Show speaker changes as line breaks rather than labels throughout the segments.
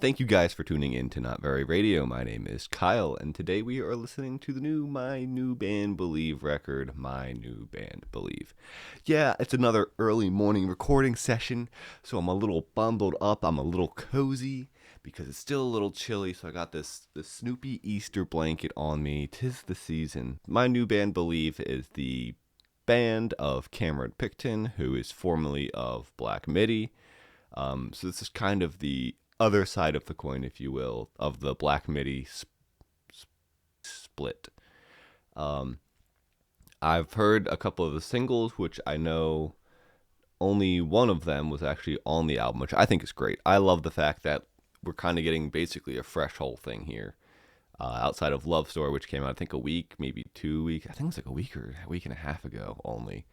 Thank you guys for tuning in to Not Very Radio. My name is Kyle, and today we are listening to the new My New Band Believe record, My New Band Believe. Yeah, it's another early morning recording session, so I'm a little bundled up, I'm a little cozy, because it's still a little chilly, so I got this Snoopy Easter blanket on me. 'Tis the season. My New Band Believe is the band of Cameron Picton, who is formerly of Black Midi. So this is kind of the other side of the coin, if you will, of the Black Midi split. I've heard a couple of the singles, which I know only one of them was actually on the album, which I think is great. I love the fact that we're kind of getting basically a fresh whole thing here. Outside of Love Story, which came out, I think, a week, maybe 2 weeks. I think it was like a week or a week and a half ago only.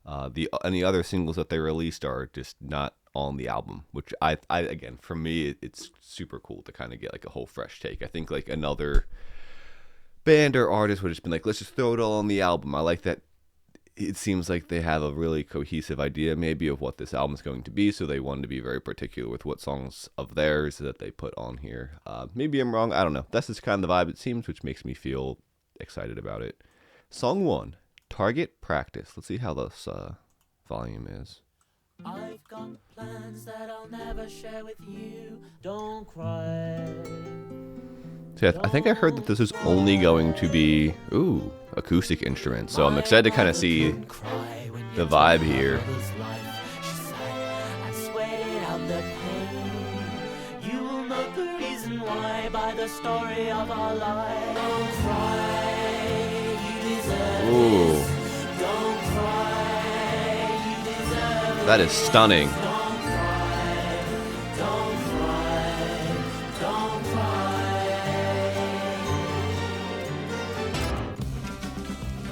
The other singles that they released are just not on the album, which I again, for me, it's super cool to kind of get like a whole fresh take. I think like another band or artist would have just been like, let's just throw it all on the album. I like that. It seems like they have a really cohesive idea maybe of what this album is going to be, so they wanted to be very particular with what songs of theirs that they put on here. Maybe I'm wrong, I don't know. That's just kind of the vibe it seems, which makes me feel excited about it. Song 1, Target Practice. Let's see how this volume is.
I've got plans that I'll never share with you. Don't cry.
See, I think I heard that this is only going to be, acoustic instruments. So I'm excited to kind of see the vibe here.
You will know the reason why by the story of our life. Don't cry, you deserve
Ooh.
Don't cry, you deserve
That is stunning.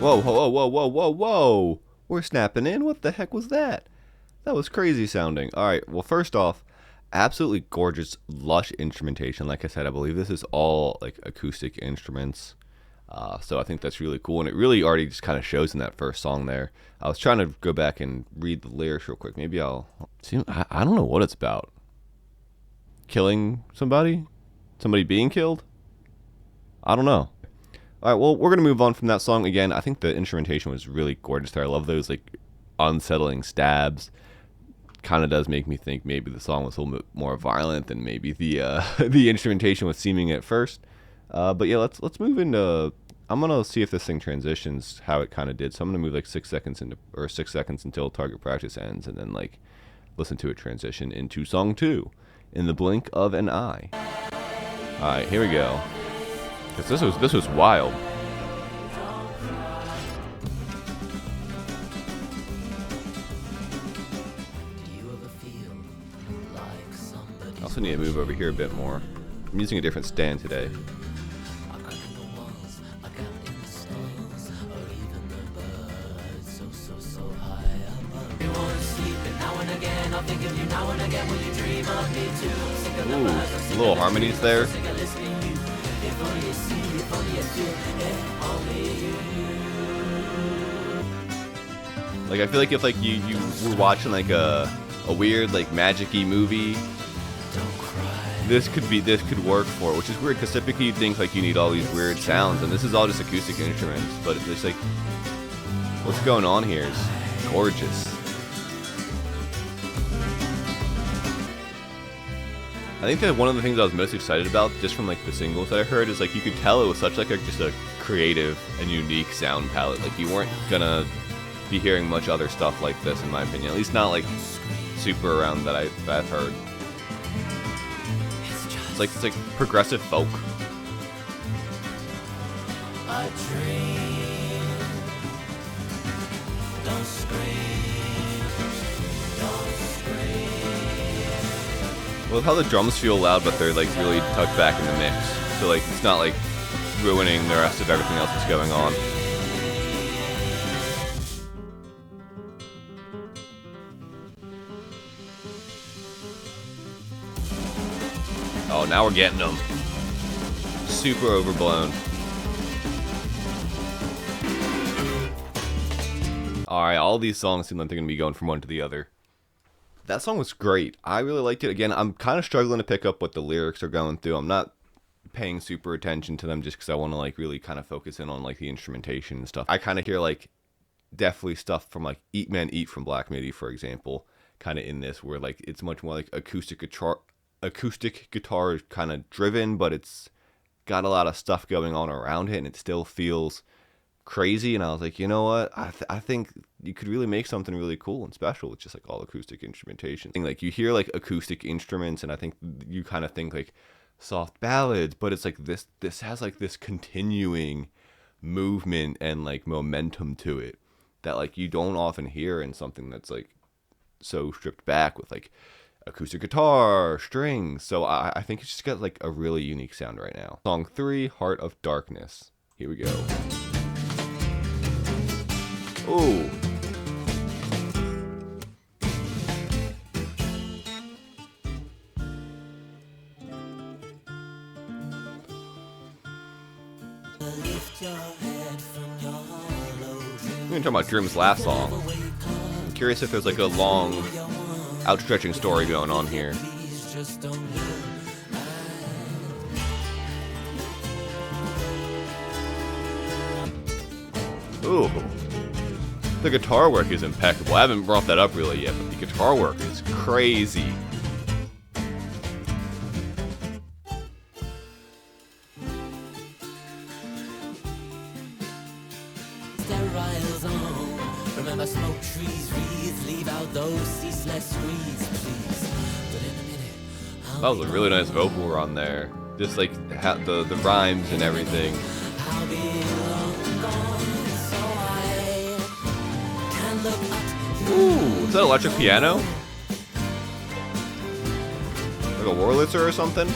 Whoa, whoa, whoa, whoa, whoa, whoa. We're snapping in. What the heck was that? That was crazy sounding. All right, well, first off, absolutely gorgeous, lush instrumentation. Like I said, I believe this is all like acoustic instruments. So I think that's really cool. And it really already just kind of shows in that first song there. I was trying to go back and read the lyrics real quick. Maybe I'll see. I don't know what it's about. Killing somebody? Somebody being killed? I don't know. All right, well, we're going to move on from that song. Again, I think the instrumentation was really gorgeous there. I love those, like, unsettling stabs. Kind of does make me think maybe the song was a little bit more violent than maybe the the instrumentation was seeming at first. But yeah, let's move into... I'm going to see if this thing transitions how it kind of did. So I'm going to move, like, 6 seconds until Target Practice ends, and then, like, listen to it transition into song 2, In the Blink of an Eye. All right, here we go. This was wild. I also need to move over here a bit more. I'm using a different stand today. Ooh, little harmonies there. Like, I feel like if like you were watching like a weird like magic-y movie, this could work for it, which is weird because typically you think like you need all these weird sounds, and this is all just acoustic instruments, but it's just like what's going on here is gorgeous. I think that one of the things I was most excited about, just from like the singles that I heard, is like you could tell it was such like just a creative and unique sound palette. Like you weren't gonna be hearing much other stuff like this, in my opinion. At least not like super around that I've heard. It's like progressive folk.
A dream. Don't scream. Don't scream.
I love how the drums feel loud, but they're like really tucked back in the mix. So like it's not like ruining the rest of everything else that's going on. Oh, now we're getting them. Super overblown. Alright, all these songs seem like they're going to be going from one to the other. That song was great. I really liked it. Again, I'm kind of struggling to pick up what the lyrics are going through. I'm not paying super attention to them just because I want to like really kind of focus in on like the instrumentation and stuff. I kind of hear like definitely stuff from like Eat Man Eat from Black Midi, for example, kind of in this where like it's much more like acoustic guitar kind of driven, but it's got a lot of stuff going on around it, and it still feels crazy. And I was like, you know what? I think you could really make something really cool and special with just like all acoustic instrumentation. Like you hear like acoustic instruments, and I think you kind of think like soft ballads, but it's like this has like this continuing movement and like momentum to it that like you don't often hear in something that's like so stripped back with like acoustic guitar, strings. So I think it's just got like a really unique sound right now. Song 3, Heart of Darkness. Here we go. Ooh.
Lift your head from your hollow dream.
We're talking about Dream's last song. I'm curious if there's like a long, outstretching story going on here.
Please just don't look.
Ooh. The guitar work is impeccable. I haven't brought that up really yet, but the guitar work is crazy.
Sterile zone. Remember, smoke trees, wreaths, leave out those ceaseless screeds, please. But in a minute,
That was a really nice vocal run there. Just like the rhymes and everything.
I'll be long gone, so I can look up.
Ooh, is that electric piano? Like a Wurlitzer or something?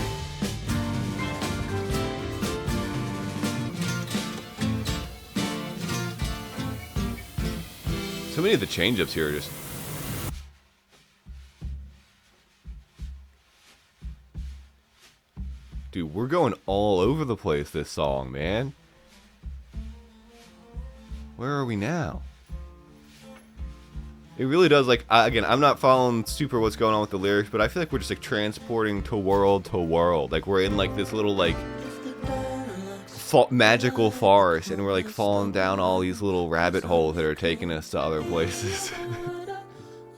So many of the change-ups here are just... Dude, we're going all over the place this song, man. Where are we now? It really does, like, again, I'm not following super what's going on with the lyrics, but I feel like we're just, like, transporting to world. Like, we're in, like, this little, like, magical forest, and we're, like, falling down all these little rabbit holes that are taking us to other places.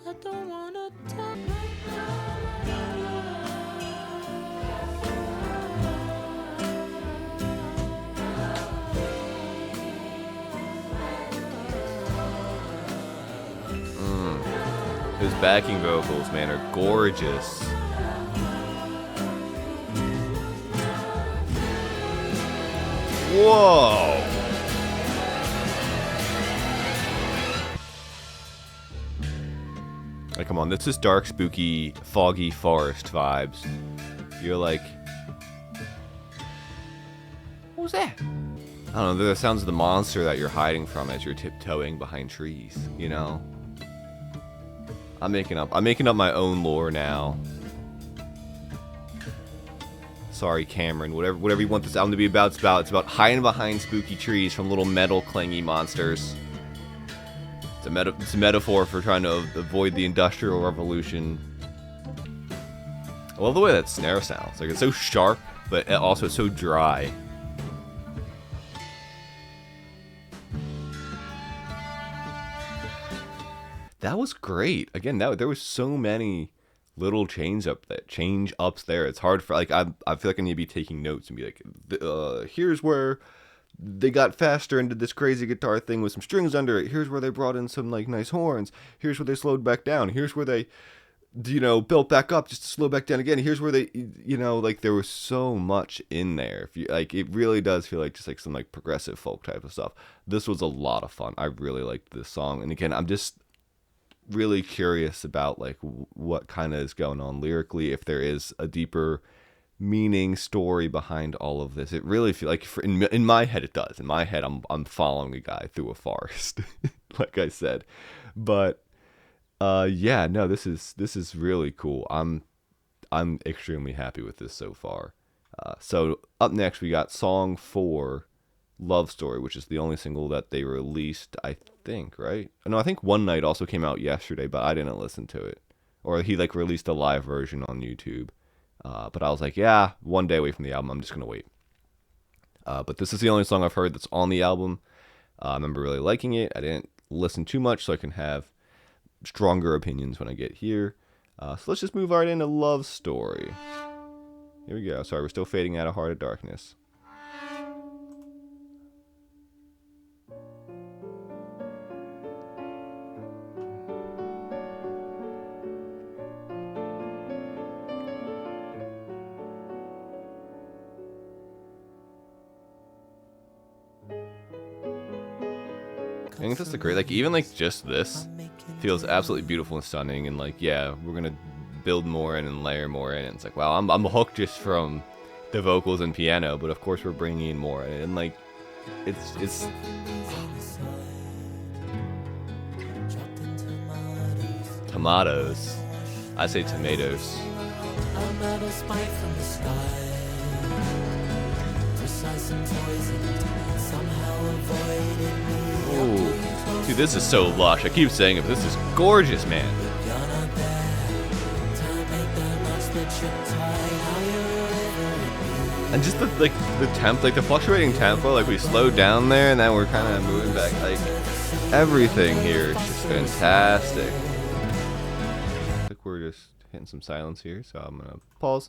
I don't wanna die.
His backing vocals, man, are gorgeous. Whoa! Like, come on, this is dark, spooky, foggy forest vibes. You're like... What was that? I don't know, they're the sounds of the monster that you're hiding from as you're tiptoeing behind trees, you know? I'm making up my own lore now. Sorry, Cameron. Whatever you want this album to be about, it's about hiding behind spooky trees from little metal clangy monsters. It's a metaphor for trying to avoid the Industrial Revolution. I love the way that snare sounds. Like, it's so sharp, but also so dry. That was great. Again, there was so many little change ups there. It's hard for, like, I feel like I need to be taking notes and be like, here's where they got faster and did this crazy guitar thing with some strings under it. Here's where they brought in some, like, nice horns. Here's where they slowed back down. Here's where they, you know, built back up just to slow back down again. Here's where they, you know, like, there was so much in there. If you, like, it really does feel like just like some, like, progressive folk type of stuff. This was a lot of fun. I really liked this song. And again, I'm just really curious about, like, what kind of is going on lyrically, if there is a deeper meaning story behind all of this. It really feels like, in my head, it does. In my head, I'm following a guy through a forest, like I said. But yeah, no, this is really cool. I'm extremely happy with this so far. So up next, we got song 4, Love Story, which is the only single that they released, I think, right? No, I think One Night also came out yesterday, but I didn't listen to it. or he like released a live version on YouTube. But I was like, yeah, one day away from the album, I'm just gonna wait. But this is the only song I've heard that's on the album. I remember really liking it. I didn't listen too much, so I can have stronger opinions when I get here. So let's just move right into Love Story. Here we go. Sorry, we're still fading out of Heart of Darkness. I think that's the great, like, even like just this feels absolutely beautiful and stunning, and like, yeah, we're gonna build more in and layer more in. And it's like, wow, I'm hooked just from the vocals and piano, but of course we're bringing in more, and like, it's tomatoes. I say tomatoes. Ooh. Dude, this is so lush. I keep saying it, but this is gorgeous, man. And just the the fluctuating tempo, like we slowed down there and then we're kind of moving back. Like, everything here is just fantastic. I think we're just hitting some silence here, so I'm gonna pause.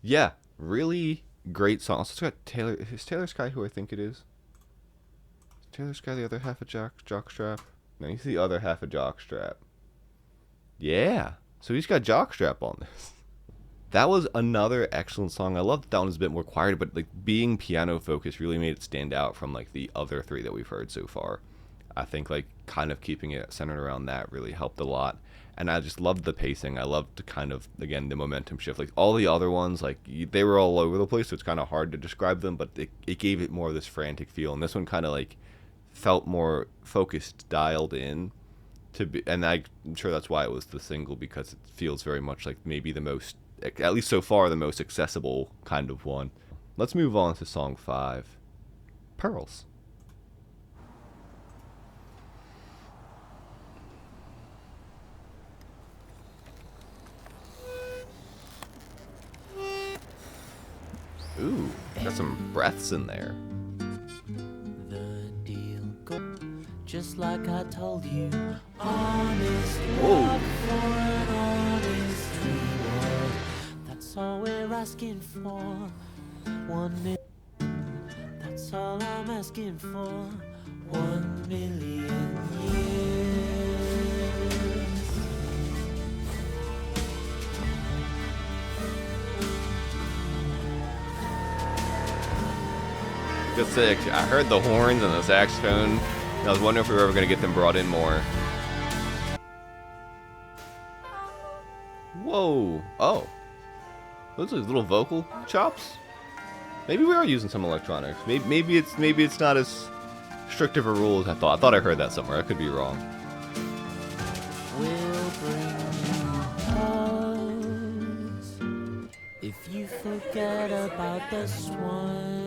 Yeah, really great song. Also, it's got Taylor. Is Taylor Sky who I think it is? Taylor Sky the other half of Jockstrap? No, he's the other half of Jockstrap. Yeah. So he's got Jockstrap on this. That was another excellent song. I love that one was a bit more quieter, but like being piano focused really made it stand out from like the other three that we've heard so far. I think like kind of keeping it centered around that really helped a lot. And I just loved the pacing. I loved the kind of, again, the momentum shift. Like all the other ones, like they were all over the place, so it's kind of hard to describe them, but it gave it more of this frantic feel. And this one kind of like felt more focused, dialed in to be, and I'm sure that's why it was the single, because it feels very much like maybe the most, at least so far, the most accessible kind of one. Let's move on to song 5, Pearls. Ooh, got some breaths in there.
The deal just like I told you. Honest
Whoa.
love for an honest reward. That's all we're asking for. 1 million. That's all I'm asking for. 1 million years.
Just say, I heard the horns and the saxophone, and I was wondering if we were ever going to get them brought in more. Whoa. Oh. Those are little vocal chops? Maybe we are using some electronics. Maybe it's not as strict of a rule as I thought. I thought I heard that somewhere. I could be wrong.
We'll bring you hugs if you forget about the swine.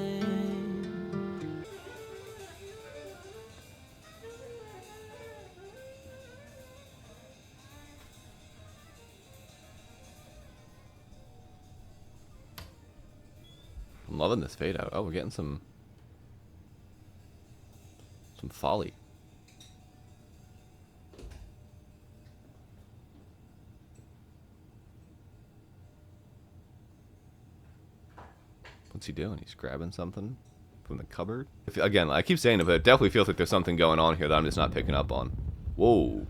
I'm loving this fade out. Oh, we're getting some folly. What's he doing? He's grabbing something from the cupboard. Again, I keep saying it, but it definitely feels like there's something going on here that I'm just not picking up on. Whoa.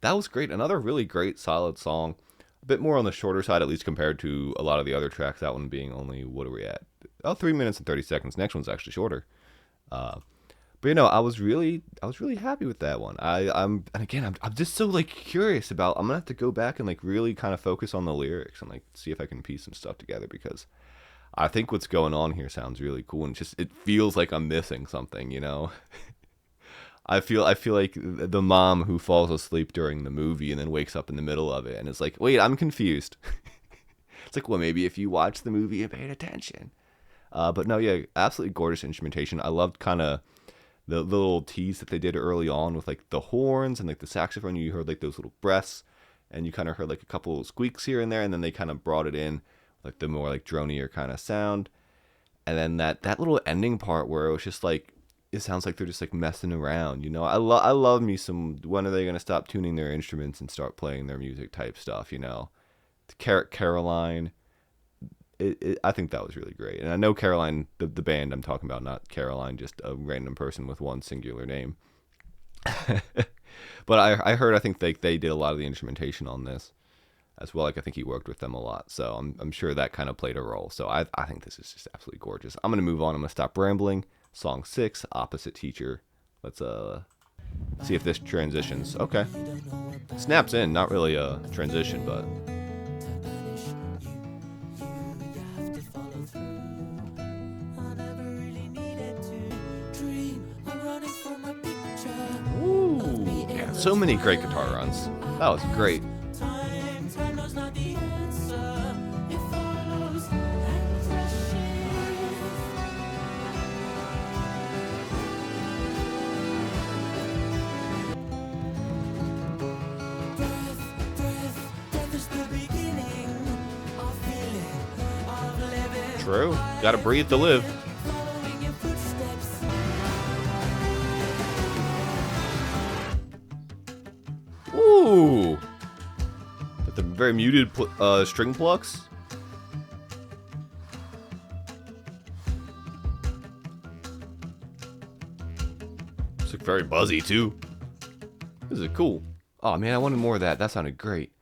That was great. Another really great, solid song. A bit more on the shorter side, at least compared to a lot of the other tracks. That one being only, what are we at? Oh, 3 minutes and 30 seconds. Next one's actually shorter. But you know, I was really happy with that one. I'm just so like curious about. I'm gonna have to go back and like really kind of focus on the lyrics and like see if I can piece some stuff together, because I think what's going on here sounds really cool, and it feels like I'm missing something, you know. I feel like the mom who falls asleep during the movie and then wakes up in the middle of it and is like, wait, I'm confused. It's like, well, maybe if you watched the movie and paid attention. But no, yeah, absolutely gorgeous instrumentation. I loved kind of the little tease that they did early on with like the horns and like the saxophone. You heard like those little breaths, and you kind of heard like a couple of squeaks here and there, and then they kind of brought it in like the more like dronier kind of sound. And then that little ending part where it was just like, it sounds like they're just like messing around, you know. I love me some, when are they gonna stop tuning their instruments and start playing their music type stuff, you know. Caroline, I think that was really great. And I know Caroline, the band I'm talking about, not Caroline, just a random person with one singular name. But I heard, I think they did a lot of the instrumentation on this as well. Like, I think he worked with them a lot, so I'm sure that kind of played a role. So I think this is just absolutely gorgeous. I'm gonna move on. I'm gonna stop rambling. Song 6, Opposite Teacher. Let's see if this transitions. Okay, snaps in. Not really a transition, but ooh, yeah, so many great guitar runs. That was great. True. Gotta breathe to live. Ooh. With the very muted string plucks. It's like very buzzy too. This is cool. Oh man, I wanted more of that. That sounded great.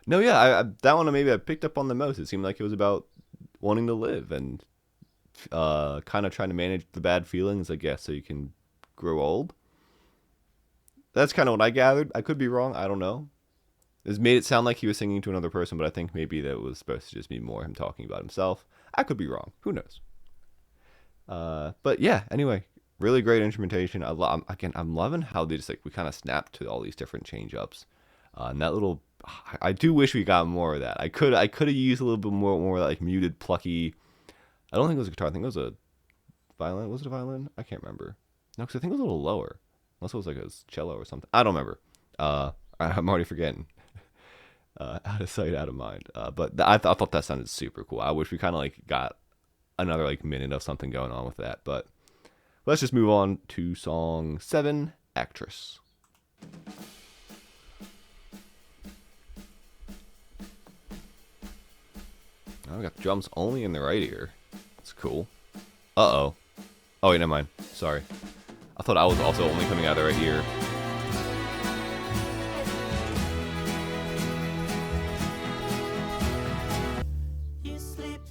No, yeah, that one maybe I picked up on the most. It seemed like it was about wanting to live and kind of trying to manage the bad feelings, I guess, so you can grow old. That's kind of what I gathered. I could be wrong. I don't know. It made it sound like he was singing to another person, but I think maybe that was supposed to just be more him talking about himself. I could be wrong. Who knows? But yeah, anyway, really great instrumentation. I'm loving how they just like, we kind of snapped to all these different change ups. And that little, I do wish we got more of that. I could have used a little bit more like muted, plucky. I don't think it was a guitar. I think it was a violin. Was it a violin? I can't remember. No, because I think it was a little lower. Unless it was like a cello or something. I don't remember. I'm already forgetting. Out of sight, out of mind. But I thought that sounded super cool. I wish we kind of like got another like minute of something going on with that. But let's just move on to song 7, Actress. Oh, we got drums only in the right ear. That's cool. Uh-oh. Oh, wait, never mind. Sorry. I thought I was also only coming out of the right ear.
You sleep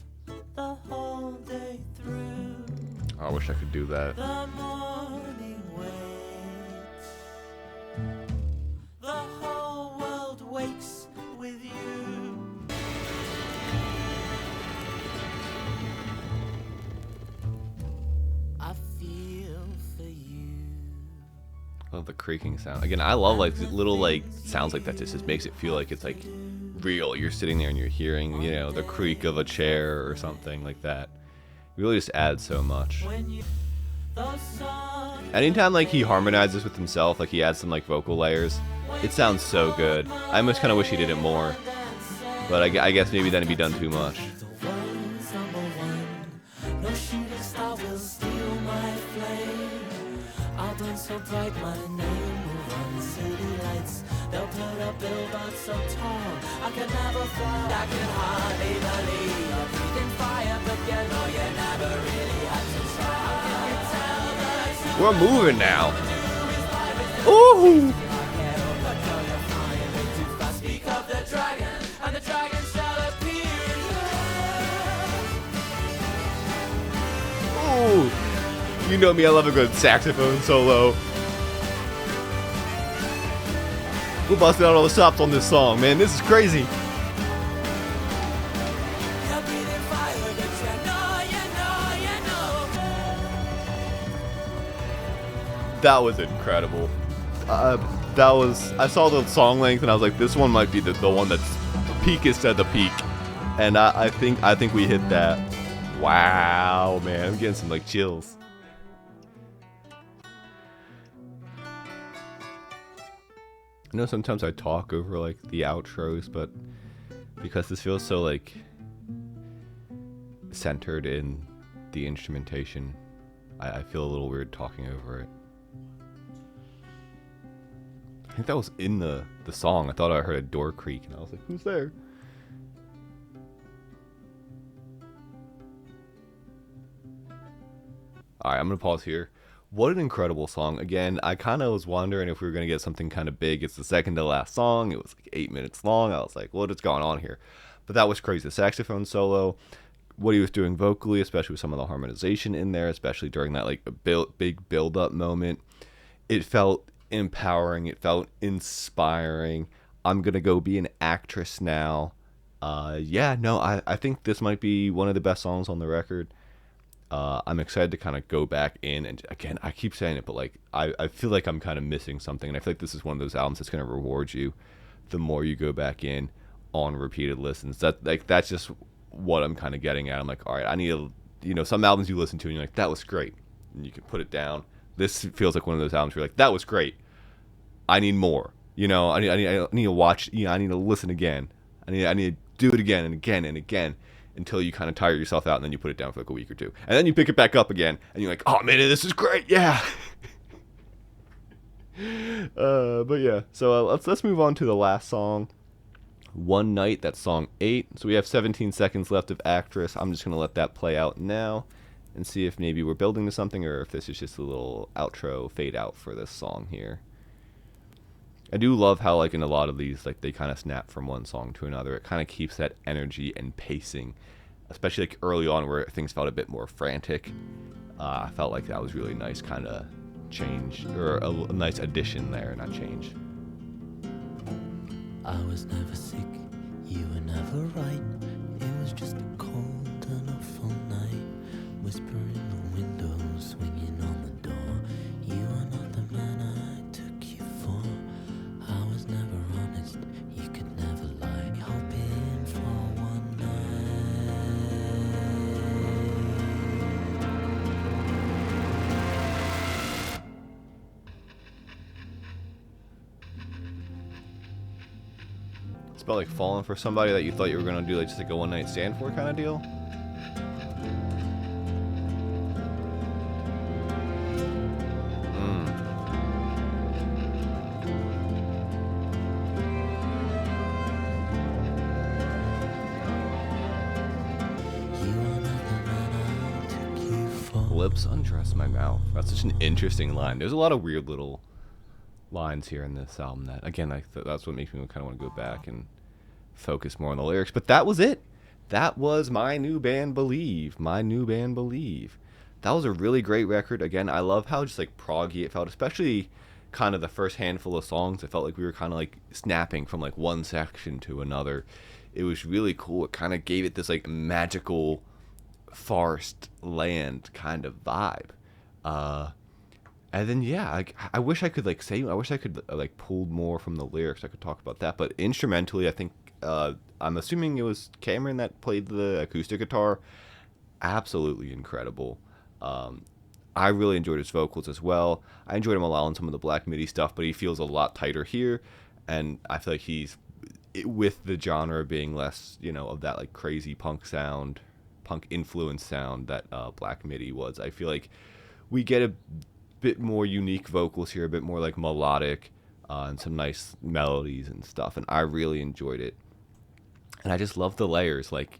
the whole day through.
Oh, I wish I could do that.
The morning waits. The whole world wakes with you. I feel for you.
I love the creaking sound. Again, I love like little like sounds like that. Just makes it feel like it's like real. You're sitting there and you're hearing, you know, the creak of a chair or something like that. It really just adds so much. Anytime like he harmonizes with himself, like he adds some like vocal layers, it sounds so good. I almost kind of wish he did it more, but I guess maybe then it'd be done too much.
No shooting star will steal my flame. I'll burn so bright, my name will run the city lights. They'll put up billboards so tall, I can never fly. I can hardly believe you're breathing fire, but you know you never really had to try. Can you tell that
We're moving now. Ooh!
speak of the dragon, and the dragon shall appear.
Ooh! You know me, I love a good saxophone solo. We're busting out all the stops on this song, man. This is crazy.
You're breathing fire, but you know.
That was incredible. I saw the song length and I was like, this one might be the one that's peakest at the peak. And I think we hit that. Wow, man, I'm getting some like chills. I know sometimes I talk over like the outros, but because this feels so like centered in the instrumentation, I feel a little weird talking over it. I think that was in the song. I thought I heard a door creak, and I was like, "Who's there?" All right, I'm gonna pause here. What an incredible song! Again, I kind of was wondering if we were gonna get something kind of big. It's the second to last song. It was like 8 minutes long. I was like, "What is going on here?" But that was crazy. The saxophone solo, what he was doing vocally, especially with some of the harmonization in there, especially during that like big build up moment. It felt empowering. It felt inspiring. I'm gonna go be an actress now. Yeah, no, I think this might be one of the best songs on the record. I'm excited to kind of go back in and again, I keep saying it, but like I feel like I'm kind of missing something, and I feel like this is one of those albums that's gonna reward you the more you go back in on repeated listens. That's just what I'm kind of getting at. I'm like, all right, I need to, some albums you listen to and you're like, that was great, and you can put it down. This feels like one of those albums where you're like, that was great. I need more. I need to watch. I need to listen again. I need to do it again and again and again until you kind of tire yourself out, and then you put it down for like a week or two, and then you pick it back up again, and you're like, oh man, this is great, yeah. But yeah, so let's move on to the last song, One Night. That's song 8. So we have 17 seconds left of Actress. I'm just gonna let that play out now, and see if maybe we're building to something, or if this is just a little outro fade out for this song here. I do love how, like, in a lot of these, like, they kind of snap from one song to another. It kind of keeps that energy and pacing, especially, like, early on where things felt a bit more frantic. I felt like that was really nice kind of change, or a nice addition there, not change.
I was never sick, you were never right. It was just a cold and awful night. Whispering the window, swinging on the door. You are not the man I took you for. I was never honest, you could never lie. Hoping for one night.
It's about like falling for somebody that you thought you were gonna do like just like a one night stand for kind of deal. Lips undress my mouth. That's such an interesting line. There's a lot of weird little lines here in this album that, again, that's what makes me kind of want to go back and focus more on the lyrics. But that was it. That was my new band, Believe. My new band, Believe. That was a really great record. Again, I love how just like proggy it felt, especially kind of the first handful of songs. It felt like we were kind of like snapping from like one section to another. It was really cool. It kind of gave it this like magical forest land kind of vibe. And then yeah, I wish I could like say, I wish I could like pull more from the lyrics. I could talk about that, but instrumentally, I think I'm assuming it was Cameron that played the acoustic guitar. Absolutely incredible. I really enjoyed his vocals as well. I enjoyed him a lot on some of the Black Midi stuff, but he feels a lot tighter here, and I feel like he's, with the genre being less, of that like crazy punk sound, punk influence sound that Black Midi was. I feel like we get a bit more unique vocals here, a bit more like melodic, and some nice melodies and stuff, and I really enjoyed it. And I just love the layers. Like,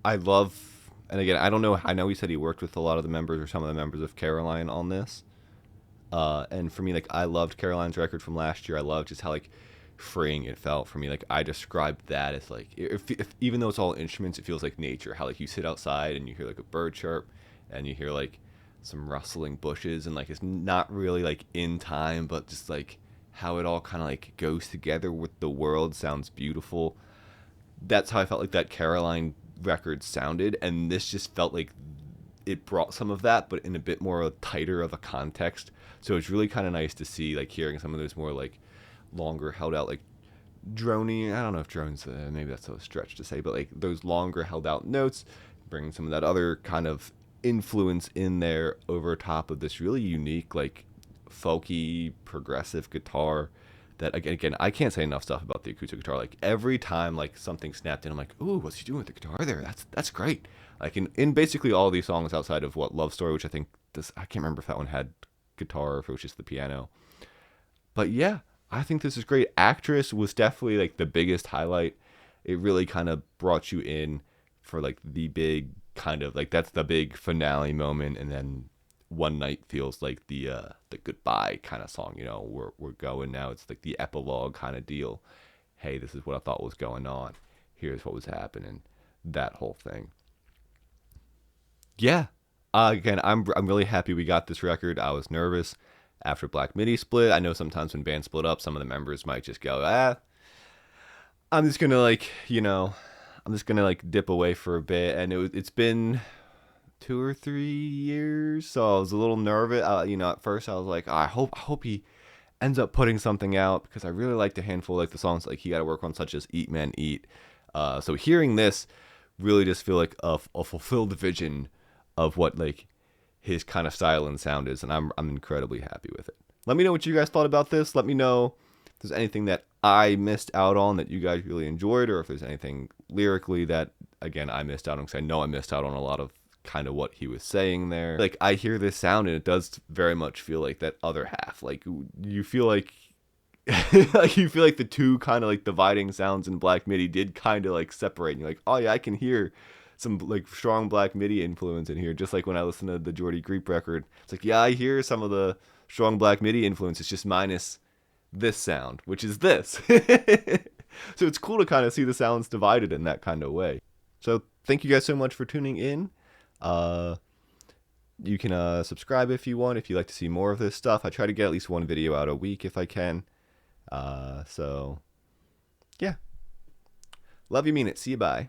I love, and again, I don't know, I know he said he worked with a lot of the members or some of the members of Caroline on this. And for me, like, I loved Caroline's record from last year. I loved just how like freeing it felt for me. Like, I described that as like, if even though it's all instruments, it feels like nature. How like you sit outside and you hear like a bird chirp, and you hear like some rustling bushes, and like it's not really like in time, but just like how it all kind of like goes together with the world sounds beautiful. That's how I felt like that Caroline record sounded, and this just felt like it brought some of that, but in a bit more tighter of a context. So it's really kind of nice to see, like, hearing some of those more like longer held out, like drony, I don't know if drones, maybe that's a stretch to say, but like those longer held out notes, bringing some of that other kind of influence in there over top of this really unique, like folky progressive guitar that again, I can't say enough stuff about the acoustic guitar. Like every time like something snapped in, I'm like, ooh, what's he doing with the guitar there? That's great. Like in basically all these songs outside of what Love Story, which I think this, I can't remember if that one had guitar or if it was just the piano. But yeah, I think this is great. Actress was definitely like the biggest highlight. It really kind of brought you in for like the big kind of like that's the big finale moment, and then One Night feels like the goodbye kind of song. You know, we're going now. It's like the epilogue kind of deal. Hey, this is what I thought was going on. Here's what was happening. That whole thing. Yeah. Again, I'm really happy we got this record. I was nervous after Black Midi split. I know sometimes when bands split up, some of the members might just go, I'm just gonna like, I'm just gonna like dip away for a bit. And it's been 2 or 3 years, so I was a little nervous. At first I was like, I hope he ends up putting something out, because I really liked a handful like the songs like he got to work on, such as Eat Man Eat. So hearing this really just feel like a fulfilled vision of what like his kind of style and sound is, and I'm incredibly happy with it. Let me know what you guys thought about this. Let me know if there's anything that I missed out on that you guys really enjoyed, or if there's anything lyrically that again I missed out on, because I know I missed out on a lot of kind of what he was saying there. Like I hear this sound and it does very much feel like that other half. Like you feel like like you feel like the two kind of like dividing sounds in Black Midi did kind of like separate. And you're like, oh yeah, I can hear some like strong Black Midi influence in here. Just like when I listen to the Jordy Griep record, it's like, yeah, I hear some of the strong Black Midi influence. It's just minus this sound, which is this. So it's cool to kind of see the sounds divided in that kind of way. So thank you guys so much for tuning in. You can subscribe if you want, if you like to see more of this stuff. I try to get at least one video out a week if I can. So yeah, love you, mean it. See you, bye.